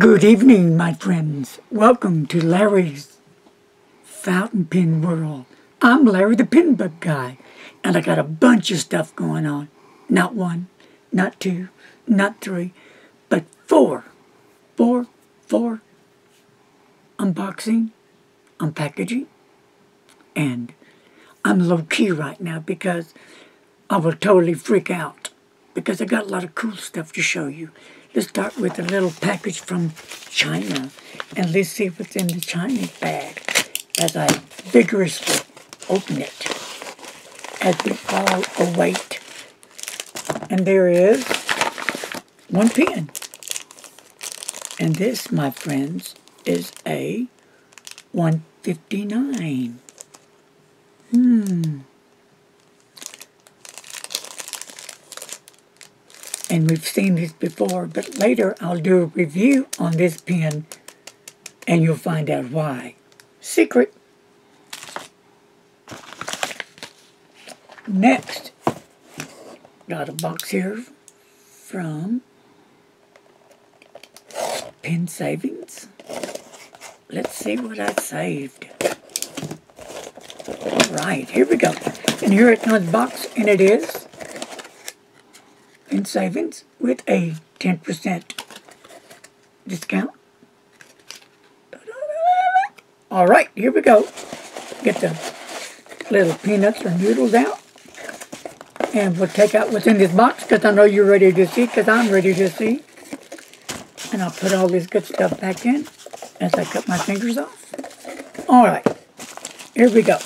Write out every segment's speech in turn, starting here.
Good evening, my friends. Welcome to Larry's Fountain Pen World. I'm Larry the Pen Bug Guy, and I got a bunch of stuff going on. Not one, not two, not three, but four unboxing, unpackaging, and I'm low-key right now because I will totally freak out because I got a lot of cool stuff to show you. Let's start with a little package from China, and let's see what's in the Chinese bag as I vigorously open it, as we all await. And there is one pen. And this, my friends, is a 159. And we've seen this before, but later I'll do a review on this pen and you'll find out why. Secret. Next, got a box here from Pen Savings. Let's see what I saved. Alright, here we go. And here it comes box, and it is Pen Savings with a 10% discount. Alright, here we go. Get the little peanuts or noodles out. And we'll take out what's in this box because I know you're ready to see, because I'm ready to see. And I'll put all this good stuff back in as I cut my fingers off. Alright, here we go.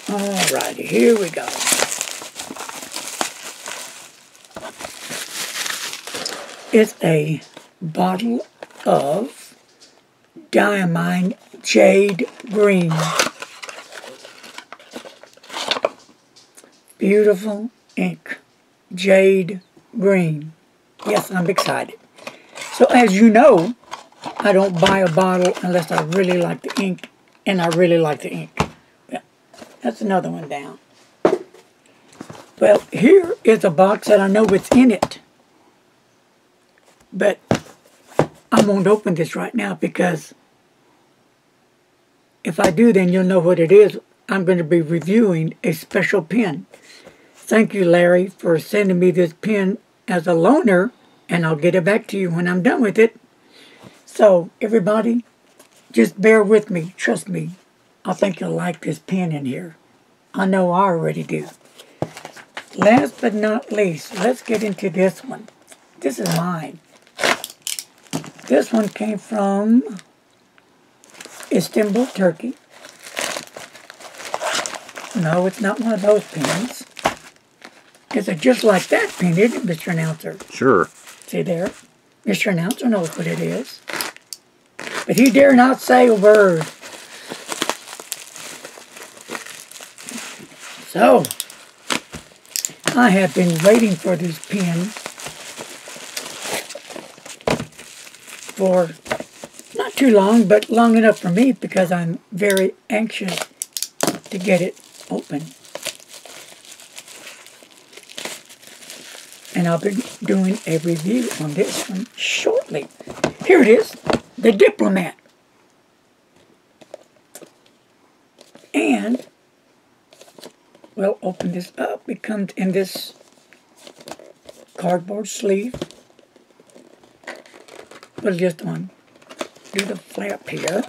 Alrighty, here we go. It's a bottle of Diamine Jade Green. Beautiful ink. Jade Green. Yes, I'm excited. So as you know, I don't buy a bottle unless I really like the ink, and I really like the ink. That's another one down. Well, here is a box that I know what's in it. But I won't open this right now because if I do, then you'll know what it is. I'm going to be reviewing a special pen. Thank you, Larry, for sending me this pen as a loaner, and I'll get it back to you when I'm done with it. So, everybody, just bear with me. Trust me. I think you'll like this pen in here. I know I already do. Last but not least, let's get into this one. This is mine. This one came from Istanbul, Turkey. No, it's not one of those pens. It's just like that pen, isn't it, Mr. Announcer? Sure. See there? Mr. Announcer knows what it is. But he dare not say a word. So, I have been waiting for this pen for not too long, but long enough for me because I'm very anxious to get it open. And I'll be doing a review on this one shortly. Here it is, the Diplomat. And we'll open this up. It comes in this cardboard sleeve. We'll just do the flap here.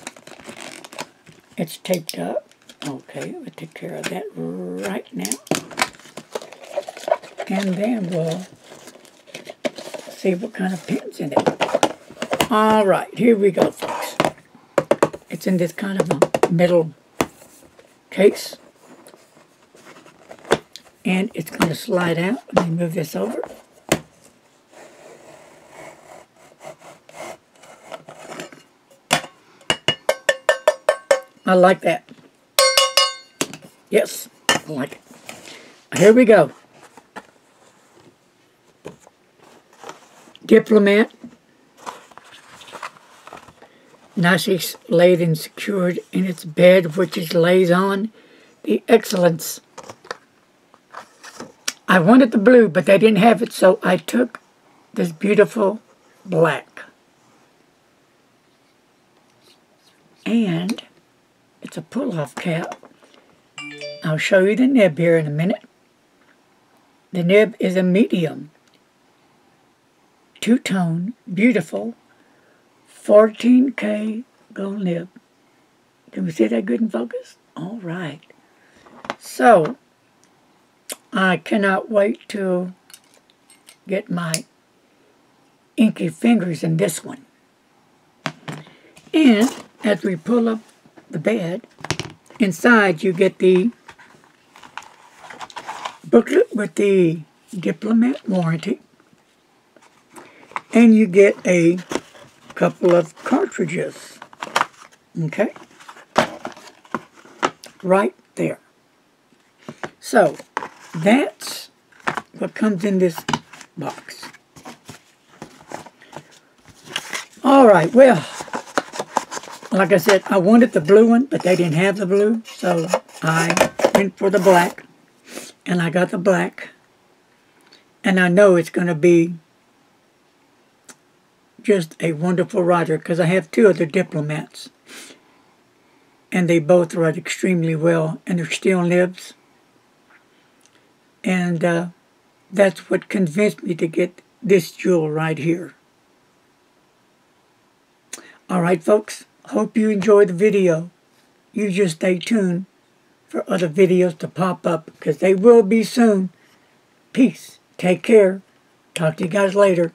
It's taped up. Okay, we'll take care of that right now. And then we'll see what kind of pen's in it. Alright, here we go, folks. It's in this kind of a metal case. And it's going to slide out. Let me move this over. I like that. Yes, I like it. Here we go. Diplomat. Nicely laid and secured in its bed, which it lays on. The excellence I wanted the blue, but they didn't have it, so I took this beautiful black. And it's a pull-off cap. I'll show you the nib here in a minute. The nib is a medium, two-tone, beautiful, 14K gold nib. Can we see that good in focus? All right. So, I cannot wait to get my inky fingers in this one. And as we pull up the bed, inside you get the booklet with the diplomat warranty, and you get a couple of cartridges. Okay? Right there. So, that's what comes in this box. Alright, well, like I said, I wanted the blue one, but they didn't have the blue, so I went for the black, and I got the black, and I know it's going to be just a wonderful rider, because I have two other diplomats, and they both ride extremely well, and they're steel nibs. And that's what convinced me to get this jewel right here. Alright folks, hope you enjoyed the video. You just stay tuned for other videos to pop up, because they will be soon. Peace. Take care. Talk to you guys later.